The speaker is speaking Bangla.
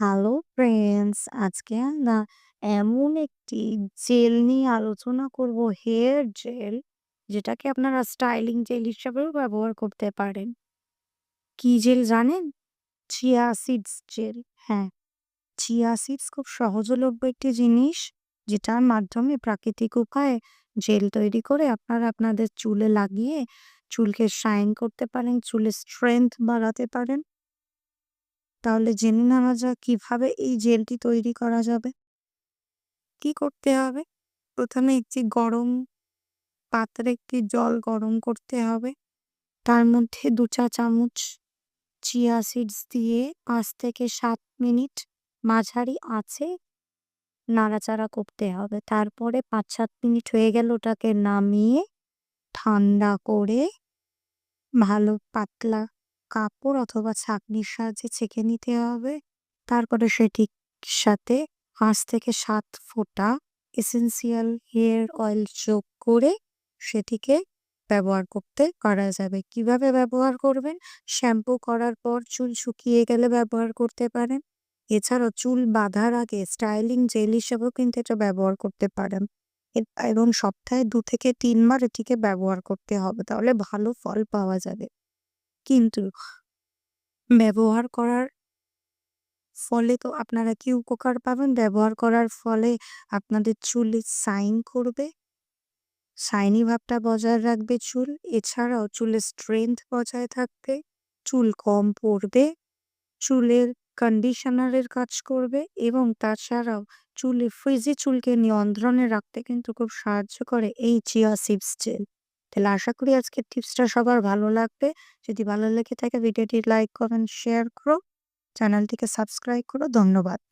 হ্যালো ফ্রেন্ডস, আজকে আমরা এমন একটি জেল নিয়ে আলোচনা করব, হেয়ার জেল, যেটাকে আপনারা স্টাইলিং জেল হিসাবেও ব্যবহার করতে পারেন। কি জেল জানেন? Chia seeds gel. হ্যাঁ, চিয়া সিডস খুব সহজলভ্য একটি জিনিস, যেটার মাধ্যমে প্রাকৃতিক উপায়ে জেল তৈরি করে আপনারা আপনাদের চুলে লাগিয়ে চুলকে শাইন করতে পারেন, চুলের স্ট্রেংথ বাড়াতে পারেন। তাহলে জেনে নেওয়া যাক কিভাবে এই জেলটি তৈরি করা যাবে। কি করতে হবে? ১ম এ একটি গরম পাত্রে একটি জল গরম করতে হবে। তার মধ্যে ২ চা চামচ চিয়া সিডস দিয়ে ৫ থেকে ৭ মিনিট মাঝারি আঁচে নাড়াচাড়া করতে হবে। তারপরে ৫-৭ মিনিট হয়ে গেলে ওটাকে নামিয়ে ঠান্ডা করে ভালো পাতলা কাপড় অথবা ছাঁকনির সাহায্যে ছেঁকে নিতে হবে। তারপরে সেটির সাথে ৫ থেকে ৭ ফোঁটা এসেন্সিয়াল হেয়ার অয়েল যোগ করে সেটিকে ব্যবহার করতে করা যাবে। কিভাবে ব্যবহার করবেন? শ্যাম্পু করার পর চুল শুকিয়ে গেলে ব্যবহার করতে পারেন। এছাড়াও চুল বাঁধার আগে স্টাইলিং জেল হিসেবেও কিন্তু এটা ব্যবহার করতে পারেন। এবং সপ্তাহে ২ থেকে ৩ বার এটিকে ব্যবহার করতে হবে। তাহলে ভালো ফল পাওয়া যাবে। কিন্তু ব্যবহার করার ফলে তো আপনারা কি উপকার পাবেন? ব্যবহার করার ফলে আপনাদের চুলে শাইন করবে, শাইনি ভাবটা বজায় রাখবে চুল। এছাড়াও চুলের স্ট্রেংথ বজায় থাকবে, চুল কম পড়বে, চুলের কন্ডিশনারের কাজ করবে এবং তাছাড়াও ফ্রিজি চুলকে নিয়ন্ত্রণে রাখতে কিন্তু খুব সাহায্য করে এই চিয়া সিডস জেল। তাহলে আশা করি আজকের টিপসটা সবার ভালো লাগবে। যদি ভালো লেগে থাকে ভিডিওটি লাইক, কমেন্ট, শেয়ার করো। চ্যানেলটিকে সাবস্ক্রাইব করো। ধন্যবাদ।